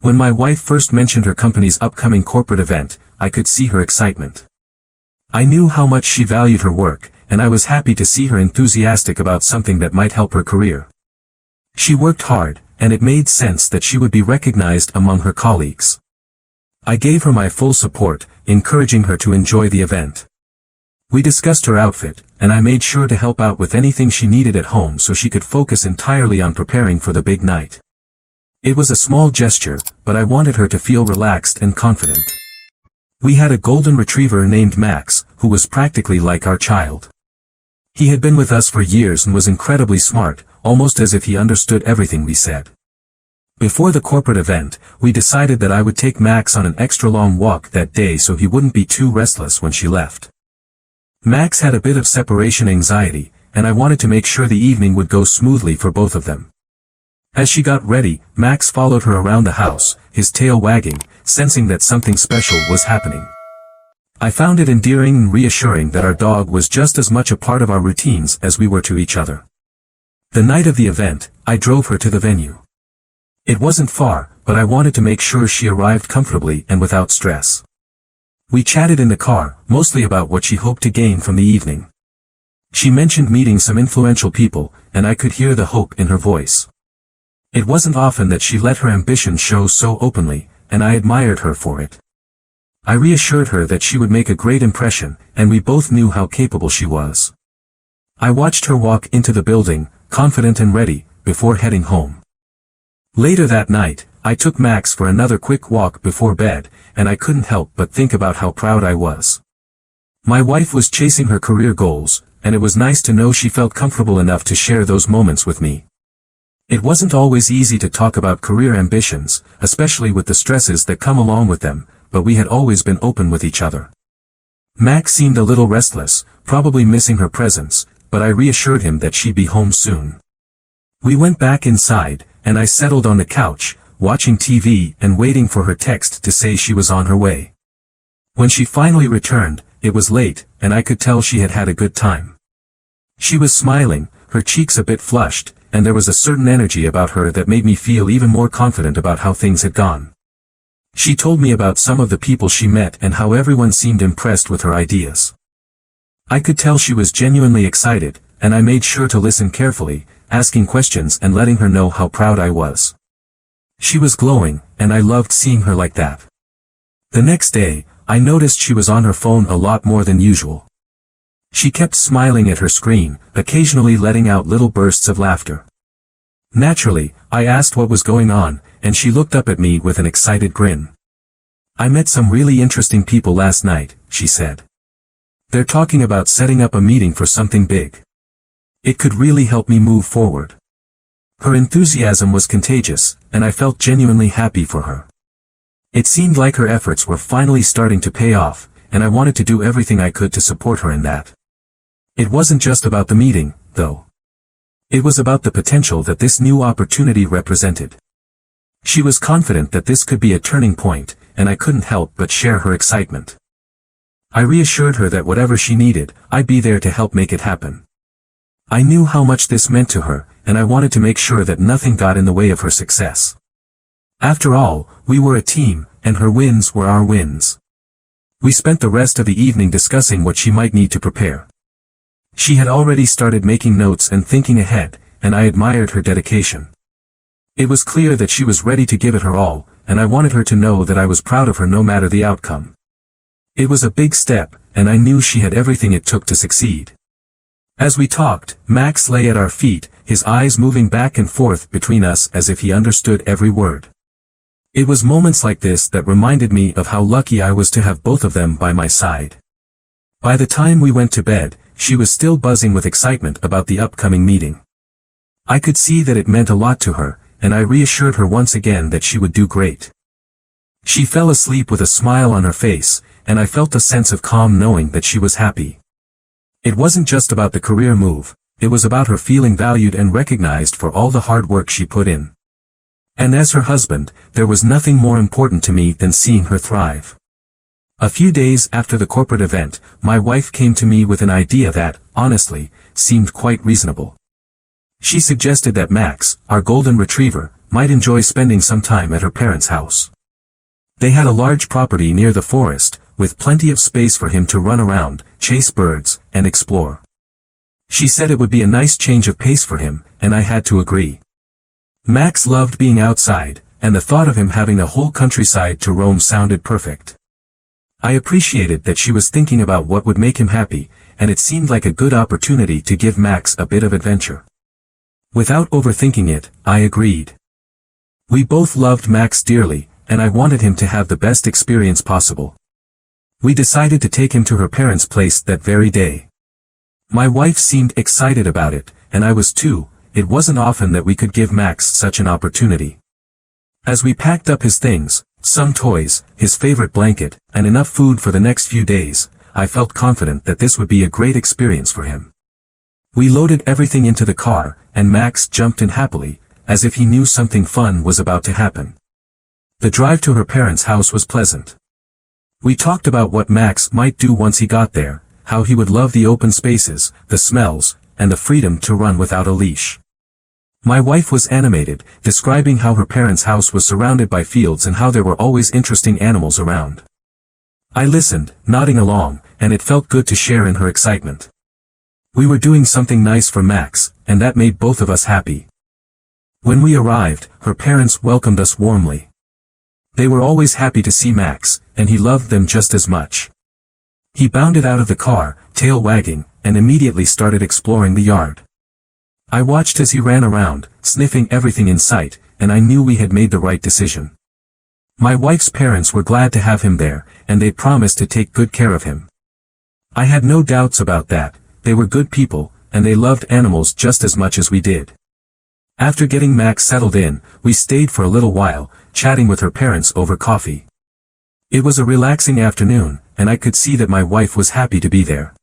When my wife first mentioned her company's upcoming corporate event, I could see her excitement. I knew how much she valued her work, and I was happy to see her enthusiastic about something that might help her career. She worked hard, and it made sense that she would be recognized among her colleagues. I gave her my full support, encouraging her to enjoy the event. We discussed her outfit, and I made sure to help out with anything she needed at home so she could focus entirely on preparing for the big night. It was a small gesture, but I wanted her to feel relaxed and confident. We had a golden retriever named Max, who was practically like our child. He had been with us for years and was incredibly smart, almost as if he understood everything we said. Before the corporate event, we decided that I would take Max on an extra long walk that day so he wouldn't be too restless when she left. Max had a bit of separation anxiety, and I wanted to make sure the evening would go smoothly for both of them. As she got ready, Max followed her around the house, his tail wagging, sensing that something special was happening. I found it endearing and reassuring that our dog was just as much a part of our routines as we were to each other. The night of the event, I drove her to the venue. It wasn't far, but I wanted to make sure she arrived comfortably and without stress. We chatted in the car, mostly about what she hoped to gain from the evening. She mentioned meeting some influential people, and I could hear the hope in her voice. It wasn't often that she let her ambition show so openly, and I admired her for it. I reassured her that she would make a great impression, and we both knew how capable she was. I watched her walk into the building, confident and ready, before heading home. Later that night, I took Max for another quick walk before bed, and I couldn't help but think about how proud I was. My wife was chasing her career goals, and it was nice to know she felt comfortable enough to share those moments with me. It wasn't always easy to talk about career ambitions, especially with the stresses that come along with them, but we had always been open with each other. Max seemed a little restless, probably missing her presence, but I reassured him that she'd be home soon. We went back inside, and I settled on the couch, watching TV and waiting for her text to say she was on her way. When she finally returned, it was late, and I could tell she had had a good time. She was smiling, her cheeks a bit flushed, and there was a certain energy about her that made me feel even more confident about how things had gone. She told me about some of the people she met and how everyone seemed impressed with her ideas. I could tell she was genuinely excited, and I made sure to listen carefully, asking questions and letting her know how proud I was. She was glowing, and I loved seeing her like that. The next day, I noticed she was on her phone a lot more than usual. She kept smiling at her screen, occasionally letting out little bursts of laughter. Naturally, I asked what was going on, and she looked up at me with an excited grin. "I met some really interesting people last night," she said. "They're talking about setting up a meeting for something big. It could really help me move forward." Her enthusiasm was contagious, and I felt genuinely happy for her. It seemed like her efforts were finally starting to pay off, and I wanted to do everything I could to support her in that. It wasn't just about the meeting, though. It was about the potential that this new opportunity represented. She was confident that this could be a turning point, and I couldn't help but share her excitement. I reassured her that whatever she needed, I'd be there to help make it happen. I knew how much this meant to her, and I wanted to make sure that nothing got in the way of her success. After all, we were a team, and her wins were our wins. We spent the rest of the evening discussing what she might need to prepare. She had already started making notes and thinking ahead, and I admired her dedication. It was clear that she was ready to give it her all, and I wanted her to know that I was proud of her no matter the outcome. It was a big step, and I knew she had everything it took to succeed. As we talked, Max lay at our feet, his eyes moving back and forth between us as if he understood every word. It was moments like this that reminded me of how lucky I was to have both of them by my side. By the time we went to bed, she was still buzzing with excitement about the upcoming meeting. I could see that it meant a lot to her, and I reassured her once again that she would do great. She fell asleep with a smile on her face, and I felt a sense of calm knowing that she was happy. It wasn't just about the career move, it was about her feeling valued and recognized for all the hard work she put in. And as her husband, there was nothing more important to me than seeing her thrive. A few days after the corporate event, my wife came to me with an idea that, honestly, seemed quite reasonable. She suggested that Max, our golden retriever, might enjoy spending some time at her parents' house. They had a large property near the forest, with plenty of space for him to run around, chase birds, and explore. She said it would be a nice change of pace for him, and I had to agree. Max loved being outside, and the thought of him having the whole countryside to roam sounded perfect. I appreciated that she was thinking about what would make him happy, and it seemed like a good opportunity to give Max a bit of adventure. Without overthinking it, I agreed. We both loved Max dearly, and I wanted him to have the best experience possible. We decided to take him to her parents' place that very day. My wife seemed excited about it, and I was too. It wasn't often that we could give Max such an opportunity. As we packed up his things, some toys, his favorite blanket, and enough food for the next few days, I felt confident that this would be a great experience for him. We loaded everything into the car, and Max jumped in happily, as if he knew something fun was about to happen. The drive to her parents' house was pleasant. We talked about what Max might do once he got there, how he would love the open spaces, the smells, and the freedom to run without a leash. My wife was animated, describing how her parents' house was surrounded by fields and how there were always interesting animals around. I listened, nodding along, and it felt good to share in her excitement. We were doing something nice for Max, and that made both of us happy. When we arrived, her parents welcomed us warmly. They were always happy to see Max, and he loved them just as much. He bounded out of the car, tail wagging, and immediately started exploring the yard. I watched as he ran around, sniffing everything in sight, and I knew we had made the right decision. My wife's parents were glad to have him there, and they promised to take good care of him. I had no doubts about that. They were good people, and they loved animals just as much as we did. After getting Max settled in, we stayed for a little while, chatting with her parents over coffee. It was a relaxing afternoon, and I could see that my wife was happy to be there.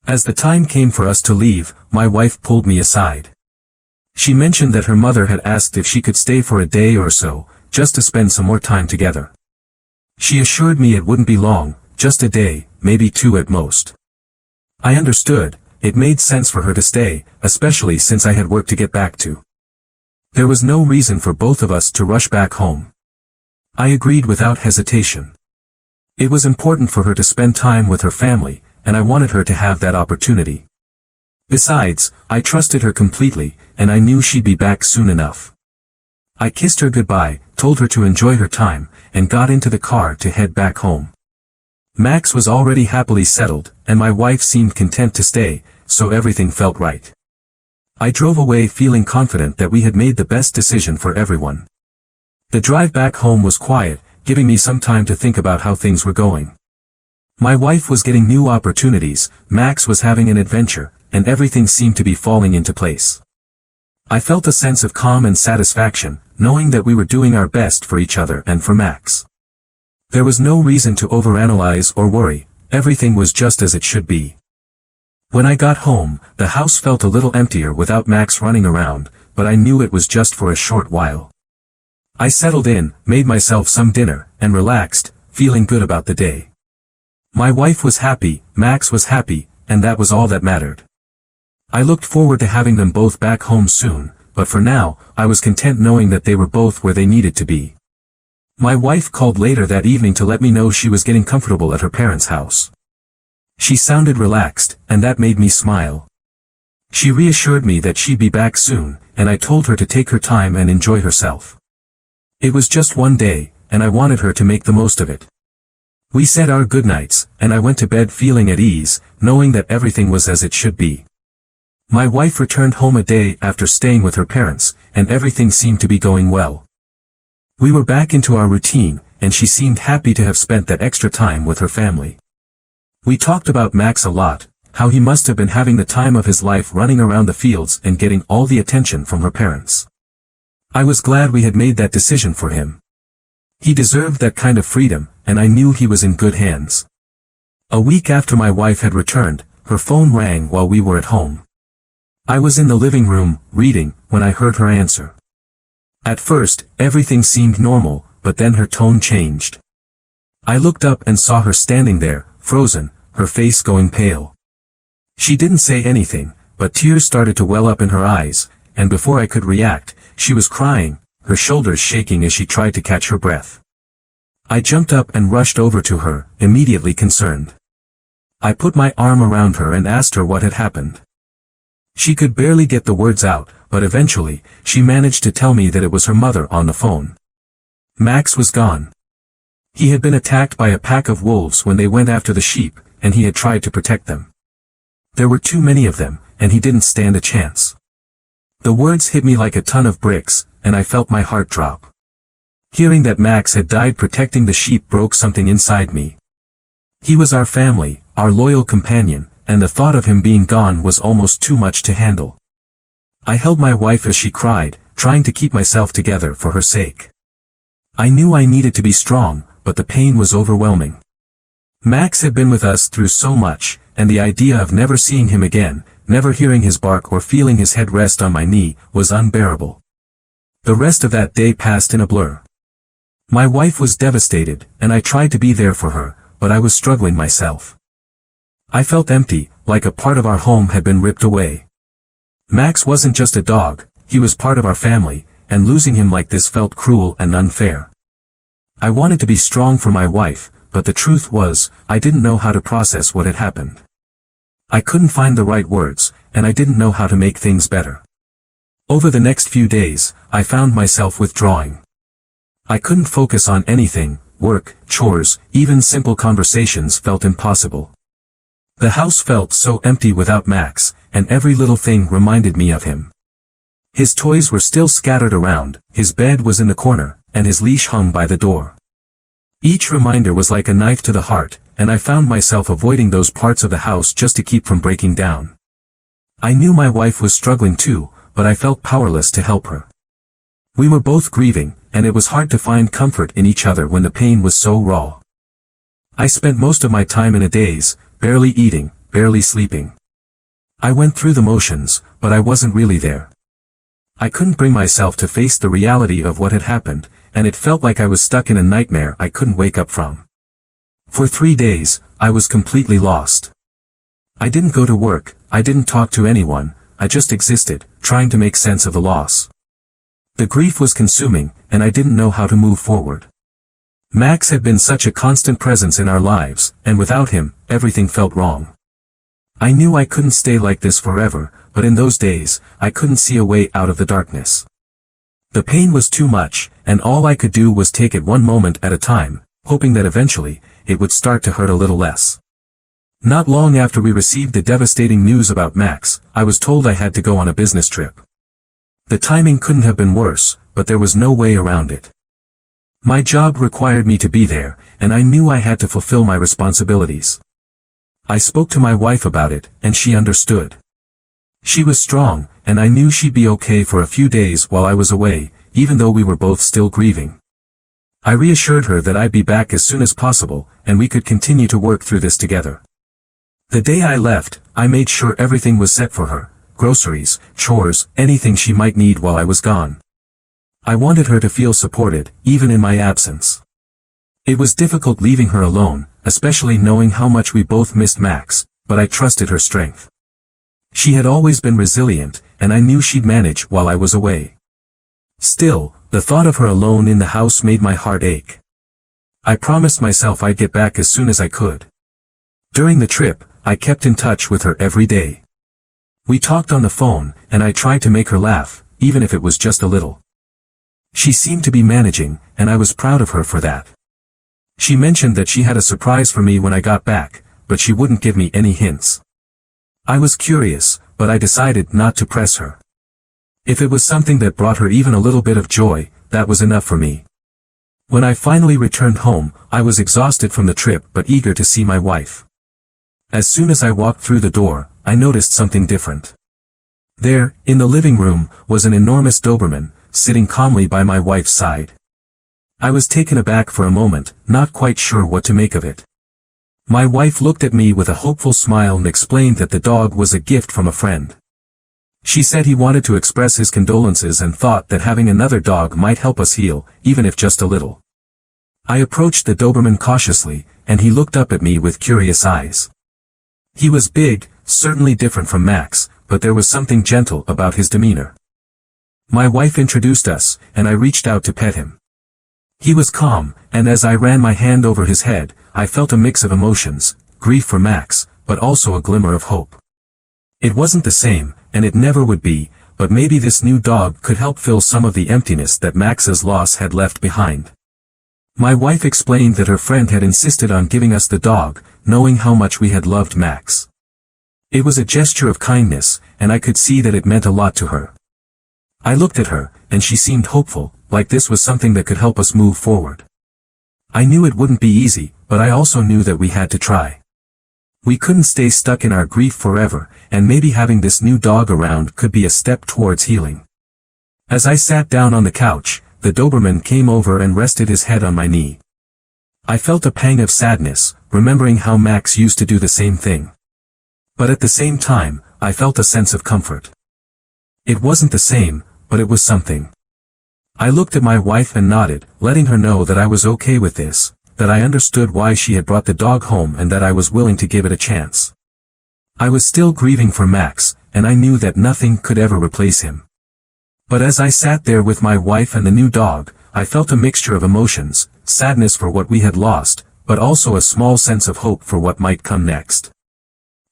As the time came for us to leave, my wife pulled me aside. She mentioned that her mother had asked if she could stay for a day or so, just to spend some more time together. She assured me it wouldn't be long, just a day, maybe 2 at most. I understood. It made sense for her to stay, especially since I had work to get back to. There was no reason for both of us to rush back home. I agreed without hesitation. It was important for her to spend time with her family, and I wanted her to have that opportunity. Besides, I trusted her completely, and I knew she'd be back soon enough. I kissed her goodbye, told her to enjoy her time, and got into the car to head back home. Max was already happily settled, and my wife seemed content to stay, so everything felt right. I drove away feeling confident that we had made the best decision for everyone. The drive back home was quiet, giving me some time to think about how things were going. My wife was getting new opportunities, Max was having an adventure, and everything seemed to be falling into place. I felt a sense of calm and satisfaction, knowing that we were doing our best for each other and for Max. There was no reason to overanalyze or worry, everything was just as it should be. When I got home, the house felt a little emptier without Max running around, but I knew it was just for a short while. I settled in, made myself some dinner, and relaxed, feeling good about the day. My wife was happy, Max was happy, and that was all that mattered. I looked forward to having them both back home soon, but for now, I was content knowing that they were both where they needed to be. My wife called later that evening to let me know she was getting comfortable at her parents' house. She sounded relaxed, and that made me smile. She reassured me that she'd be back soon, and I told her to take her time and enjoy herself. It was just one day, and I wanted her to make the most of it. We said our goodnights, and I went to bed feeling at ease, knowing that everything was as it should be. My wife returned home a day after staying with her parents, and everything seemed to be going well. We were back into our routine, and she seemed happy to have spent that extra time with her family. We talked about Max a lot, how he must have been having the time of his life running around the fields and getting all the attention from her parents. I was glad we had made that decision for him. He deserved that kind of freedom, and I knew he was in good hands. A week after my wife had returned, her phone rang while we were at home. I was in the living room, reading, when I heard her answer. At first, everything seemed normal, but then her tone changed. I looked up and saw her standing there, frozen, her face going pale. She didn't say anything, but tears started to well up in her eyes, and before I could react, she was crying, her shoulders shaking as she tried to catch her breath. I jumped up and rushed over to her, immediately concerned. I put my arm around her and asked her what had happened. She could barely get the words out, but eventually, she managed to tell me that it was her mother on the phone. Max was gone. He had been attacked by a pack of wolves when they went after the sheep, and he had tried to protect them. There were too many of them, and he didn't stand a chance. The words hit me like a ton of bricks, and I felt my heart drop. Hearing that Max had died protecting the sheep broke something inside me. He was our family, our loyal companion, and the thought of him being gone was almost too much to handle. I held my wife as she cried, trying to keep myself together for her sake. I knew I needed to be strong, but the pain was overwhelming. Max had been with us through so much, and the idea of never seeing him again, never hearing his bark or feeling his head rest on my knee, was unbearable. The rest of that day passed in a blur. My wife was devastated, and I tried to be there for her, but I was struggling myself. I felt empty, like a part of our home had been ripped away. Max wasn't just a dog, he was part of our family, and losing him like this felt cruel and unfair. I wanted to be strong for my wife, but the truth was, I didn't know how to process what had happened. I couldn't find the right words, and I didn't know how to make things better. Over the next few days, I found myself withdrawing. I couldn't focus on anything, work, chores, even simple conversations felt impossible. The house felt so empty without Max, and every little thing reminded me of him. His toys were still scattered around, his bed was in the corner, and his leash hung by the door. Each reminder was like a knife to the heart, and I found myself avoiding those parts of the house just to keep from breaking down. I knew my wife was struggling too, but I felt powerless to help her. We were both grieving, and it was hard to find comfort in each other when the pain was so raw. I spent most of my time in a daze, barely eating, barely sleeping. I went through the motions, but I wasn't really there. I couldn't bring myself to face the reality of what had happened, and it felt like I was stuck in a nightmare I couldn't wake up from. For 3 days, I was completely lost. I didn't go to work, I didn't talk to anyone, I just existed, trying to make sense of the loss. The grief was consuming, and I didn't know how to move forward. Max had been such a constant presence in our lives, and without him, everything felt wrong. I knew I couldn't stay like this forever, but in those days, I couldn't see a way out of the darkness. The pain was too much, and all I could do was take it one moment at a time, hoping that eventually, it would start to hurt a little less. Not long after we received the devastating news about Max, I was told I had to go on a business trip. The timing couldn't have been worse, but there was no way around it. My job required me to be there, and I knew I had to fulfill my responsibilities. I spoke to my wife about it, and she understood. She was strong, and I knew she'd be okay for a few days while I was away, even though we were both still grieving. I reassured her that I'd be back as soon as possible, and we could continue to work through this together. The day I left, I made sure everything was set for her. Groceries, chores, anything she might need while I was gone. I wanted her to feel supported, even in my absence. It was difficult leaving her alone, especially knowing how much we both missed Max, but I trusted her strength. She had always been resilient, and I knew she'd manage while I was away. Still, the thought of her alone in the house made my heart ache. I promised myself I'd get back as soon as I could. During the trip, I kept in touch with her every day. We talked on the phone, and I tried to make her laugh, even if it was just a little. She seemed to be managing, and I was proud of her for that. She mentioned that she had a surprise for me when I got back, but she wouldn't give me any hints. I was curious, but I decided not to press her. If it was something that brought her even a little bit of joy, that was enough for me. When I finally returned home, I was exhausted from the trip but eager to see my wife. As soon as I walked through the door, I noticed something different. There, in the living room, was an enormous Doberman, sitting calmly by my wife's side. I was taken aback for a moment, not quite sure what to make of it. My wife looked at me with a hopeful smile and explained that the dog was a gift from a friend. She said he wanted to express his condolences and thought that having another dog might help us heal, even if just a little. I approached the Doberman cautiously, and he looked up at me with curious eyes. He was big, certainly different from Max, but there was something gentle about his demeanor. My wife introduced us, and I reached out to pet him. He was calm, and as I ran my hand over his head, I felt a mix of emotions, grief for Max, but also a glimmer of hope. It wasn't the same, and it never would be, but maybe this new dog could help fill some of the emptiness that Max's loss had left behind. My wife explained that her friend had insisted on giving us the dog, knowing how much we had loved Max. It was a gesture of kindness, and I could see that it meant a lot to her. I looked at her, and she seemed hopeful, like this was something that could help us move forward. I knew it wouldn't be easy, but I also knew that we had to try. We couldn't stay stuck in our grief forever, and maybe having this new dog around could be a step towards healing. As I sat down on the couch, the Doberman came over and rested his head on my knee. I felt a pang of sadness, remembering how Max used to do the same thing. But at the same time, I felt a sense of comfort. It wasn't the same, but it was something. I looked at my wife and nodded, letting her know that I was okay with this, that I understood why she had brought the dog home and that I was willing to give it a chance. I was still grieving for Max, and I knew that nothing could ever replace him. But as I sat there with my wife and the new dog, I felt a mixture of emotions, sadness for what we had lost, but also a small sense of hope for what might come next.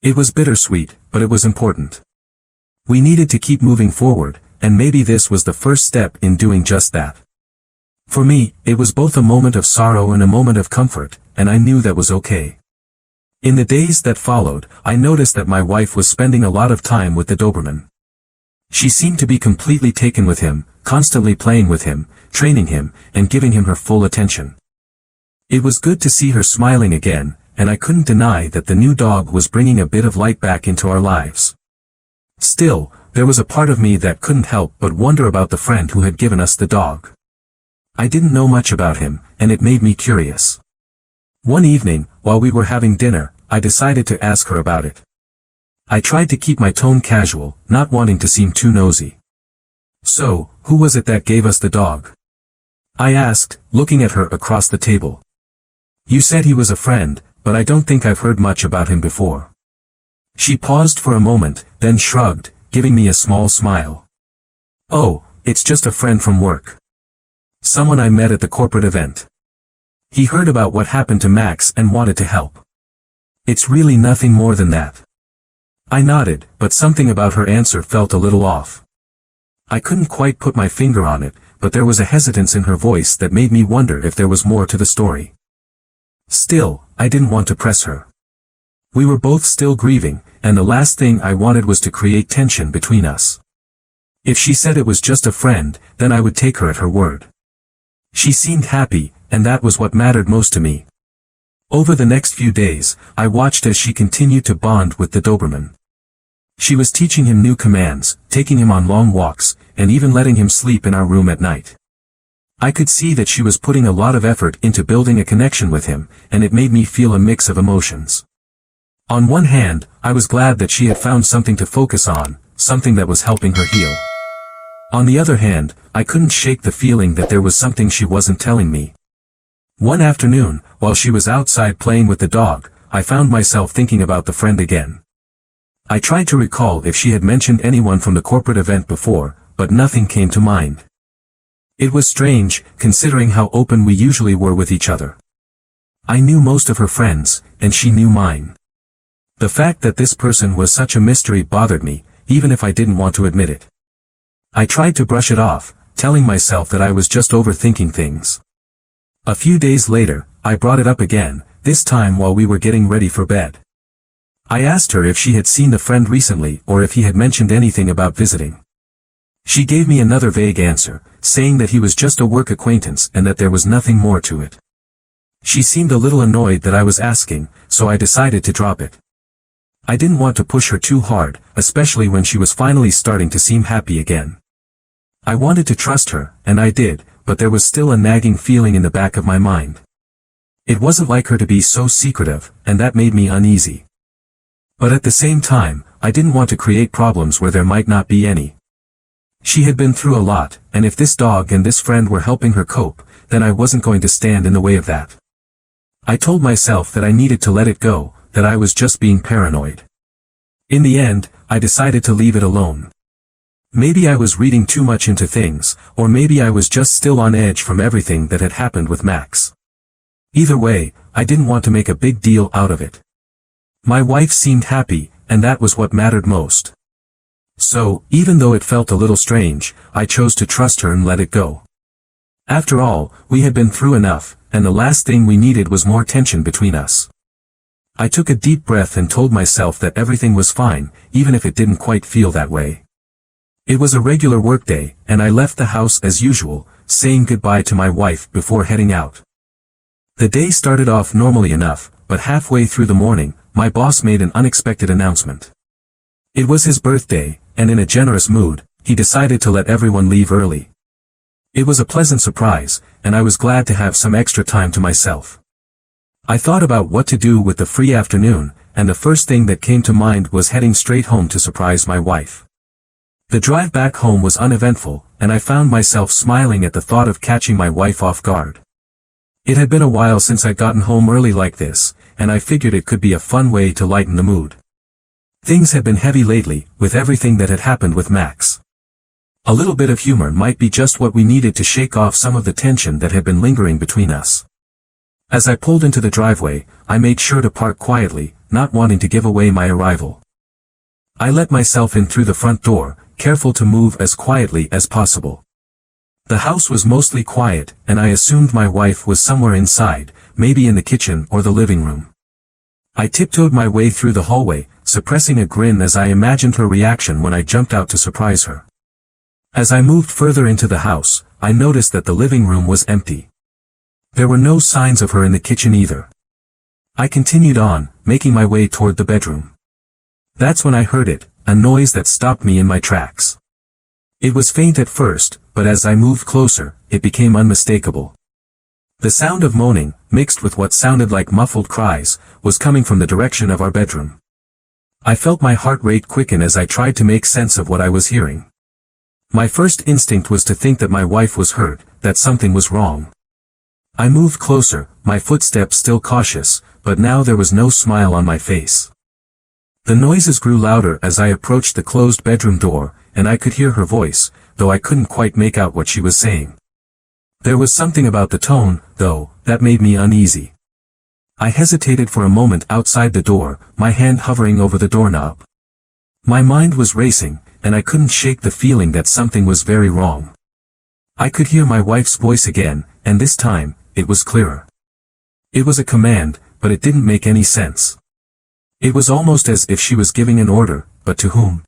It was bittersweet, but it was important. We needed to keep moving forward, and maybe this was the first step in doing just that. For me, it was both a moment of sorrow and a moment of comfort, and I knew that was okay. In the days that followed, I noticed that my wife was spending a lot of time with the Doberman. She seemed to be completely taken with him, constantly playing with him, training him, and giving him her full attention. It was good to see her smiling again, and I couldn't deny that the new dog was bringing a bit of light back into our lives. Still, there was a part of me that couldn't help but wonder about the friend who had given us the dog. I didn't know much about him, and it made me curious. One evening, while we were having dinner, I decided to ask her about it. I tried to keep my tone casual, not wanting to seem too nosy. "So, who was it that gave us the dog?" I asked, looking at her across the table. "You said he was a friend, but I don't think I've heard much about him before." She paused for a moment, then shrugged, giving me a small smile. "Oh, it's just a friend from work. Someone I met at the corporate event. He heard about what happened to Max and wanted to help. It's really nothing more than that." I nodded, but something about her answer felt a little off. I couldn't quite put my finger on it, but there was a hesitance in her voice that made me wonder if there was more to the story. Still, I didn't want to press her. We were both still grieving, and the last thing I wanted was to create tension between us. If she said it was just a friend, then I would take her at her word. She seemed happy, and that was what mattered most to me. Over the next few days, I watched as she continued to bond with the Doberman. She was teaching him new commands, taking him on long walks, and even letting him sleep in our room at night. I could see that she was putting a lot of effort into building a connection with him, and it made me feel a mix of emotions. On one hand, I was glad that she had found something to focus on, something that was helping her heal. On the other hand, I couldn't shake the feeling that there was something she wasn't telling me. One afternoon, while she was outside playing with the dog, I found myself thinking about the friend again. I tried to recall if she had mentioned anyone from the corporate event before, but nothing came to mind. It was strange, considering how open we usually were with each other. I knew most of her friends, and she knew mine. The fact that this person was such a mystery bothered me, even if I didn't want to admit it. I tried to brush it off, telling myself that I was just overthinking things. A few days later, I brought it up again, this time while we were getting ready for bed. I asked her if she had seen the friend recently or if he had mentioned anything about visiting. She gave me another vague answer, saying that he was just a work acquaintance and that there was nothing more to it. She seemed a little annoyed that I was asking, so I decided to drop it. I didn't want to push her too hard, especially when she was finally starting to seem happy again. I wanted to trust her, and I did, but there was still a nagging feeling in the back of my mind. It wasn't like her to be so secretive, and that made me uneasy. But at the same time, I didn't want to create problems where there might not be any. She had been through a lot, and if this dog and this friend were helping her cope, then I wasn't going to stand in the way of that. I told myself that I needed to let it go, that I was just being paranoid. In the end, I decided to leave it alone. Maybe I was reading too much into things, or maybe I was just still on edge from everything that had happened with Max. Either way, I didn't want to make a big deal out of it. My wife seemed happy, and that was what mattered most. So, even though it felt a little strange, I chose to trust her and let it go. After all, we had been through enough, and the last thing we needed was more tension between us. I took a deep breath and told myself that everything was fine, even if it didn't quite feel that way. It was a regular workday, and I left the house as usual, saying goodbye to my wife before heading out. The day started off normally enough, but halfway through the morning, my boss made an unexpected announcement. It was his birthday, and in a generous mood, he decided to let everyone leave early. It was a pleasant surprise, and I was glad to have some extra time to myself. I thought about what to do with the free afternoon, and the first thing that came to mind was heading straight home to surprise my wife. The drive back home was uneventful, and I found myself smiling at the thought of catching my wife off guard. It had been a while since I'd gotten home early like this, and I figured it could be a fun way to lighten the mood. Things had been heavy lately, with everything that had happened with Max. A little bit of humor might be just what we needed to shake off some of the tension that had been lingering between us. As I pulled into the driveway, I made sure to park quietly, not wanting to give away my arrival. I let myself in through the front door, careful to move as quietly as possible. The house was mostly quiet, and I assumed my wife was somewhere inside, maybe in the kitchen or the living room. I tiptoed my way through the hallway, suppressing a grin as I imagined her reaction when I jumped out to surprise her. As I moved further into the house, I noticed that the living room was empty. There were no signs of her in the kitchen either. I continued on, making my way toward the bedroom. That's when I heard it, a noise that stopped me in my tracks. It was faint at first, but as I moved closer, it became unmistakable. The sound of moaning, mixed with what sounded like muffled cries, was coming from the direction of our bedroom. I felt my heart rate quicken as I tried to make sense of what I was hearing. My first instinct was to think that my wife was hurt, that something was wrong. I moved closer, my footsteps still cautious, but now there was no smile on my face. The noises grew louder as I approached the closed bedroom door, and I could hear her voice, though I couldn't quite make out what she was saying. There was something about the tone, though, that made me uneasy. I hesitated for a moment outside the door, my hand hovering over the doorknob. My mind was racing, and I couldn't shake the feeling that something was very wrong. I could hear my wife's voice again, and this time, it was clearer. It was a command, but it didn't make any sense. It was almost as if she was giving an order, but to whom?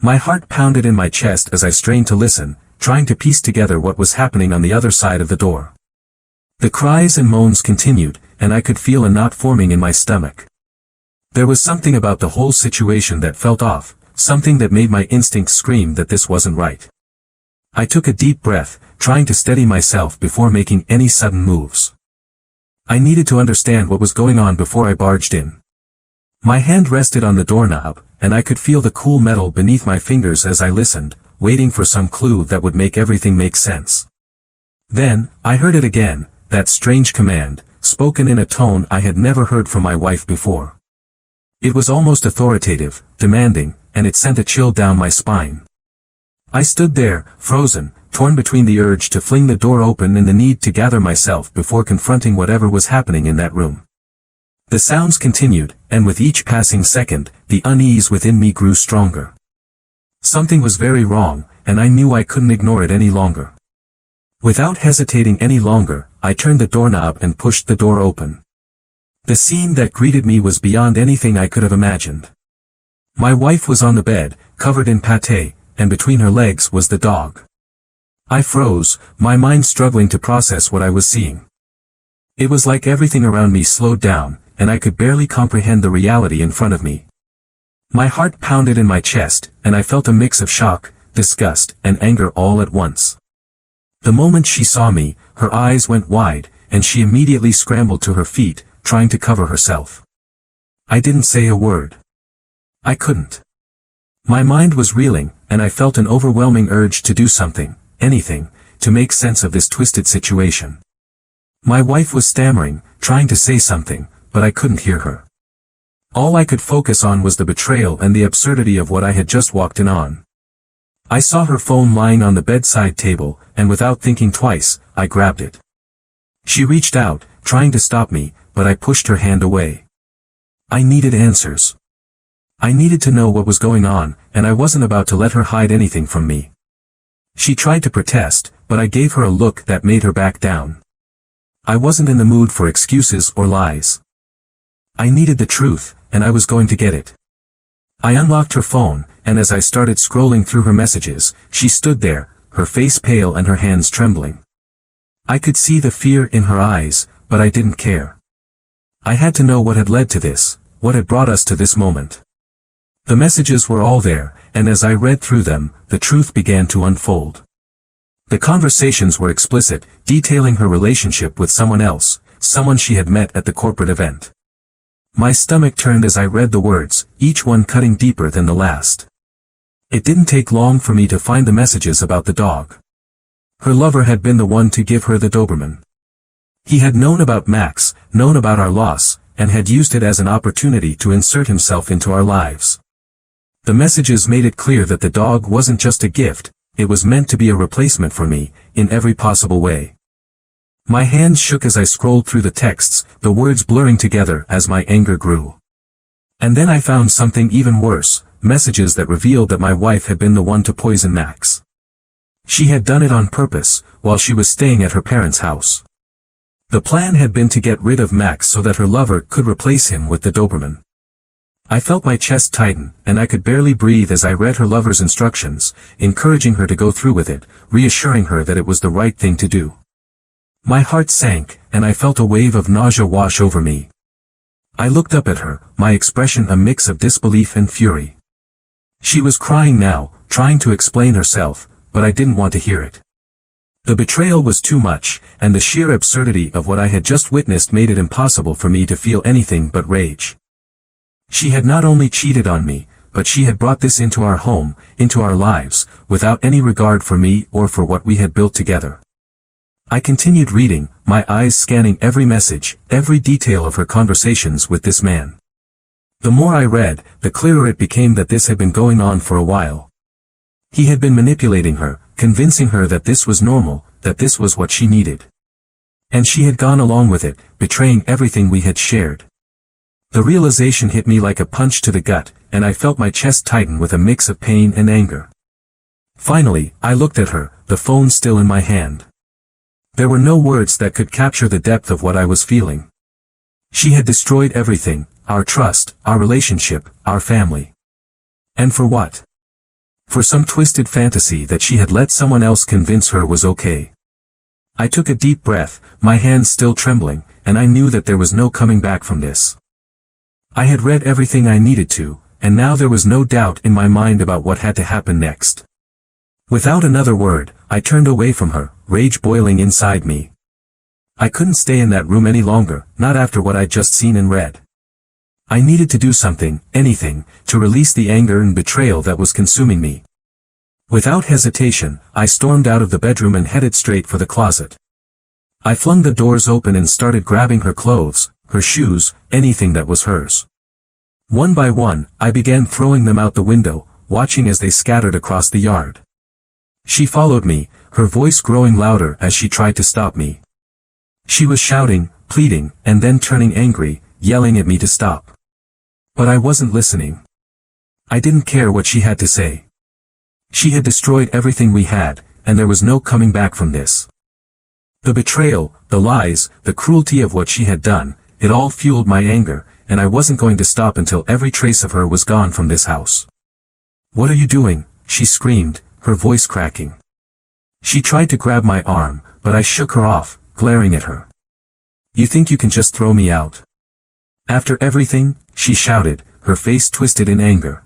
My heart pounded in my chest as I strained to listen, trying to piece together what was happening on the other side of the door. The cries and moans continued, and I could feel a knot forming in my stomach. There was something about the whole situation that felt off, something that made my instincts scream that this wasn't right. I took a deep breath, trying to steady myself before making any sudden moves. I needed to understand what was going on before I barged in. My hand rested on the doorknob, and I could feel the cool metal beneath my fingers as I listened, waiting for some clue that would make everything make sense. Then, I heard it again, that strange command, spoken in a tone I had never heard from my wife before. It was almost authoritative, demanding, and it sent a chill down my spine. I stood there, frozen, torn between the urge to fling the door open and the need to gather myself before confronting whatever was happening in that room. The sounds continued, and with each passing second, the unease within me grew stronger. Something was very wrong, and I knew I couldn't ignore it any longer. Without hesitating any longer, I turned the doorknob and pushed the door open. The scene that greeted me was beyond anything I could have imagined. My wife was on the bed, covered in pâté, and between her legs was the dog. I froze, my mind struggling to process what I was seeing. It was like everything around me slowed down, and I could barely comprehend the reality in front of me. My heart pounded in my chest, and I felt a mix of shock, disgust, and anger all at once. The moment she saw me, her eyes went wide, and she immediately scrambled to her feet, trying to cover herself. I didn't say a word. I couldn't. My mind was reeling, and I felt an overwhelming urge to do something, anything, to make sense of this twisted situation. My wife was stammering, trying to say something, but I couldn't hear her. All I could focus on was the betrayal and the absurdity of what I had just walked in on. I saw her phone lying on the bedside table, and without thinking twice, I grabbed it. She reached out, trying to stop me, but I pushed her hand away. I needed answers. I needed to know what was going on, and I wasn't about to let her hide anything from me. She tried to protest, but I gave her a look that made her back down. I wasn't in the mood for excuses or lies. I needed the truth, and I was going to get it. I unlocked her phone, and as I started scrolling through her messages, she stood there, her face pale and her hands trembling. I could see the fear in her eyes, but I didn't care. I had to know what had led to this, what had brought us to this moment. The messages were all there, and as I read through them, the truth began to unfold. The conversations were explicit, detailing her relationship with someone else, someone she had met at the corporate event. My stomach turned as I read the words, each one cutting deeper than the last. It didn't take long for me to find the messages about the dog. Her lover had been the one to give her the Doberman. He had known about Max, known about our loss, and had used it as an opportunity to insert himself into our lives. The messages made it clear that the dog wasn't just a gift, it was meant to be a replacement for me, in every possible way. My hands shook as I scrolled through the texts, the words blurring together as my anger grew. And then I found something even worse, messages that revealed that my wife had been the one to poison Max. She had done it on purpose, while she was staying at her parents' house. The plan had been to get rid of Max so that her lover could replace him with the Doberman. I felt my chest tighten, and I could barely breathe as I read her lover's instructions, encouraging her to go through with it, reassuring her that it was the right thing to do. My heart sank, and I felt a wave of nausea wash over me. I looked up at her, my expression a mix of disbelief and fury. She was crying now, trying to explain herself, but I didn't want to hear it. The betrayal was too much, and the sheer absurdity of what I had just witnessed made it impossible for me to feel anything but rage. She had not only cheated on me, but she had brought this into our home, into our lives, without any regard for me or for what we had built together. I continued reading, my eyes scanning every message, every detail of her conversations with this man. The more I read, the clearer it became that this had been going on for a while. He had been manipulating her, convincing her that this was normal, that this was what she needed. And she had gone along with it, betraying everything we had shared. The realization hit me like a punch to the gut, and I felt my chest tighten with a mix of pain and anger. Finally, I looked at her, the phone still in my hand. There were no words that could capture the depth of what I was feeling. She had destroyed everything, our trust, our relationship, our family. And for what? For some twisted fantasy that she had let someone else convince her was okay. I took a deep breath, my hands still trembling, and I knew that there was no coming back from this. I had read everything I needed to, and now there was no doubt in my mind about what had to happen next. Without another word, I turned away from her, rage boiling inside me. I couldn't stay in that room any longer, not after what I'd just seen and read. I needed to do something, anything, to release the anger and betrayal that was consuming me. Without hesitation, I stormed out of the bedroom and headed straight for the closet. I flung the doors open and started grabbing her clothes, her shoes, anything that was hers. One by one, I began throwing them out the window, watching as they scattered across the yard. She followed me, her voice growing louder as she tried to stop me. She was shouting, pleading, and then turning angry, yelling at me to stop. But I wasn't listening. I didn't care what she had to say. She had destroyed everything we had, and there was no coming back from this. The betrayal, the lies, the cruelty of what she had done, it all fueled my anger, and I wasn't going to stop until every trace of her was gone from this house. "What are you doing?" she screamed, her voice cracking. She tried to grab my arm, but I shook her off, glaring at her. "You think you can just throw me out? After everything?" she shouted, her face twisted in anger.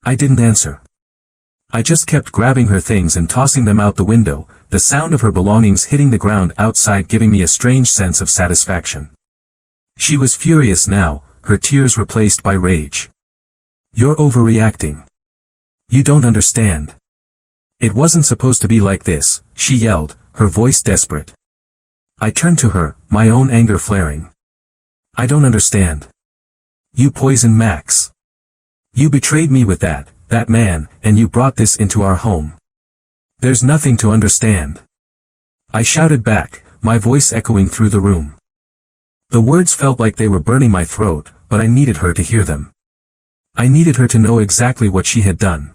I didn't answer. I just kept grabbing her things and tossing them out the window, the sound of her belongings hitting the ground outside giving me a strange sense of satisfaction. She was furious now, her tears replaced by rage. "You're overreacting. You don't understand. It wasn't supposed to be like this," she yelled, her voice desperate. I turned to her, my own anger flaring. "I don't understand. You poisoned Max. You betrayed me with that man, and you brought this into our home. There's nothing to understand. I shouted back, my voice echoing through the room. The words felt like they were burning my throat, but I needed her to hear them. I needed her to know exactly what she had done.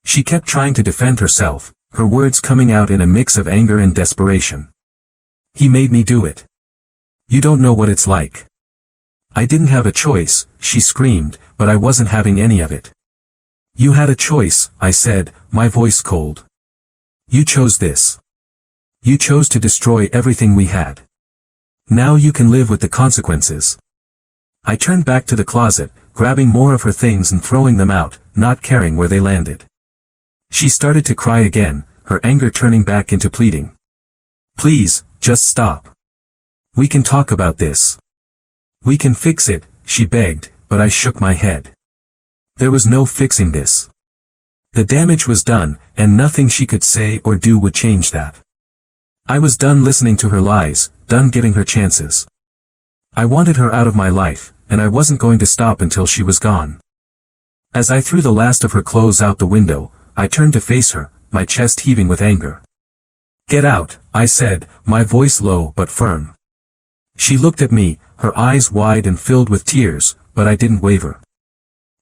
She kept trying to defend herself, her words coming out in a mix of anger and desperation. He made me do it. You don't know what it's like. I didn't have a choice, she screamed, but I wasn't having any of it. You had a choice, I said, my voice cold. You chose this. You chose to destroy everything we had. Now you can live with the consequences. I turned back to the closet, grabbing more of her things and throwing them out, not caring where they landed. She started to cry again, her anger turning back into pleading. Please, just stop. We can talk about this. We can fix it, she begged, but I shook my head. There was no fixing this. The damage was done, and nothing she could say or do would change that. I was done listening to her lies, done giving her chances. I wanted her out of my life, and I wasn't going to stop until she was gone. As I threw the last of her clothes out the window, I turned to face her, my chest heaving with anger. Get out, I said, my voice low but firm. She looked at me, her eyes wide and filled with tears, but I didn't waver.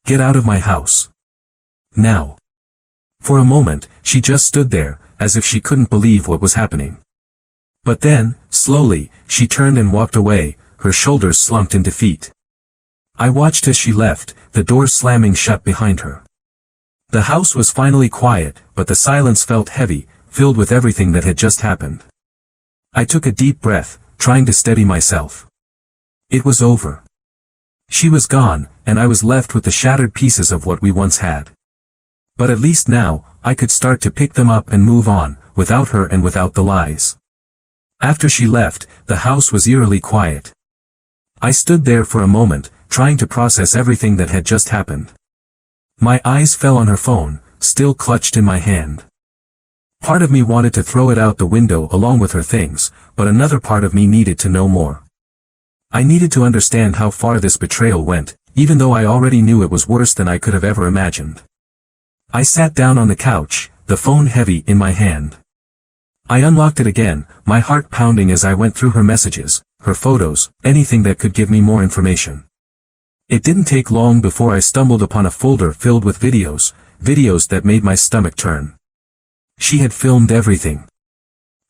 Get out of my house. Now. For a moment, she just stood there, as if she couldn't believe what was happening. But then, slowly, she turned and walked away, her shoulders slumped in defeat. I watched as she left, the door slamming shut behind her. The house was finally quiet, but the silence felt heavy, filled with everything that had just happened. I took a deep breath, trying to steady myself. It was over. She was gone, and I was left with the shattered pieces of what we once had. But at least now, I could start to pick them up and move on, without her and without the lies. After she left, the house was eerily quiet. I stood there for a moment, trying to process everything that had just happened. My eyes fell on her phone, still clutched in my hand. Part of me wanted to throw it out the window along with her things, but another part of me needed to know more. I needed to understand how far this betrayal went, even though I already knew it was worse than I could have ever imagined. I sat down on the couch, the phone heavy in my hand. I unlocked it again, my heart pounding as I went through her messages, her photos, anything that could give me more information. It didn't take long before I stumbled upon a folder filled with videos that made my stomach turn. She had filmed everything.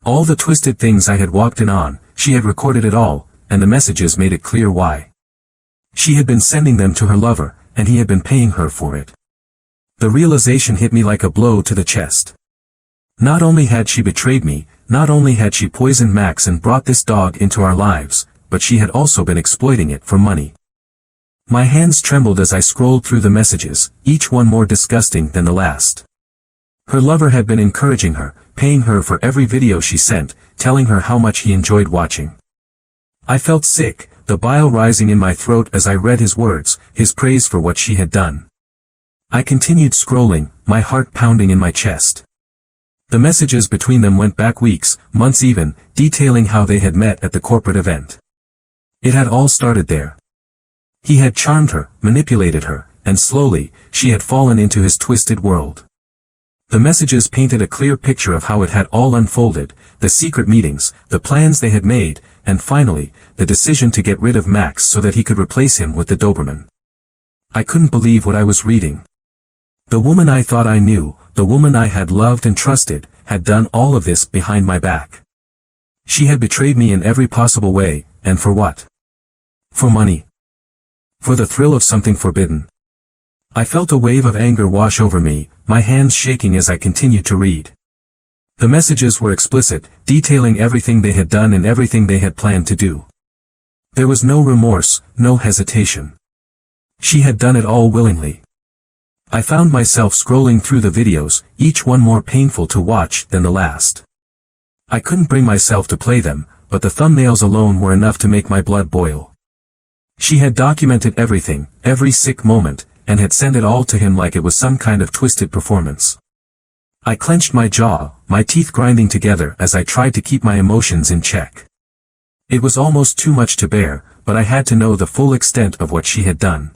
All the twisted things I had walked in on, she had recorded it all, and the messages made it clear why. She had been sending them to her lover, and he had been paying her for it. The realization hit me like a blow to the chest. Not only had she betrayed me, not only had she poisoned Max and brought this dog into our lives, but she had also been exploiting it for money. My hands trembled as I scrolled through the messages, each one more disgusting than the last. Her lover had been encouraging her, paying her for every video she sent, telling her how much he enjoyed watching. I felt sick, the bile rising in my throat as I read his words, his praise for what she had done. I continued scrolling, my heart pounding in my chest. The messages between them went back weeks, months even, detailing how they had met at the corporate event. It had all started there. He had charmed her, manipulated her, and slowly, she had fallen into his twisted world. The messages painted a clear picture of how it had all unfolded, the secret meetings, the plans they had made, and finally, the decision to get rid of Max so that he could replace him with the Doberman. I couldn't believe what I was reading. The woman I thought I knew, the woman I had loved and trusted, had done all of this behind my back. She had betrayed me in every possible way, and for what? For money. For the thrill of something forbidden. I felt a wave of anger wash over me, my hands shaking as I continued to read. The messages were explicit, detailing everything they had done and everything they had planned to do. There was no remorse, no hesitation. She had done it all willingly. I found myself scrolling through the videos, each one more painful to watch than the last. I couldn't bring myself to play them, but the thumbnails alone were enough to make my blood boil. She had documented everything, every sick moment, and had sent it all to him like it was some kind of twisted performance. I clenched my jaw, my teeth grinding together as I tried to keep my emotions in check. It was almost too much to bear, but I had to know the full extent of what she had done.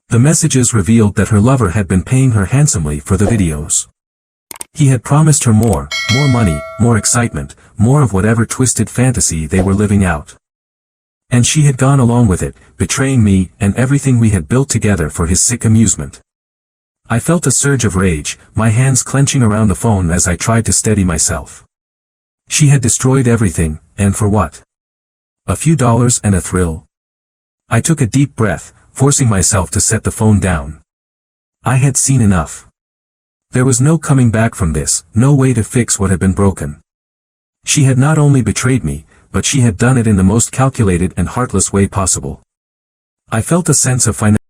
The messages revealed that her lover had been paying her handsomely for the videos. He had promised her more money, more excitement, more of whatever twisted fantasy they were living out. And she had gone along with it, betraying me and everything we had built together for his sick amusement. I felt a surge of rage, my hands clenching around the phone as I tried to steady myself. She had destroyed everything, and for what? A few dollars and a thrill? I took a deep breath, forcing myself to set the phone down. I had seen enough. There was no coming back from this, no way to fix what had been broken. She had not only betrayed me, but she had done it in the most calculated and heartless way possible. I felt a sense of financial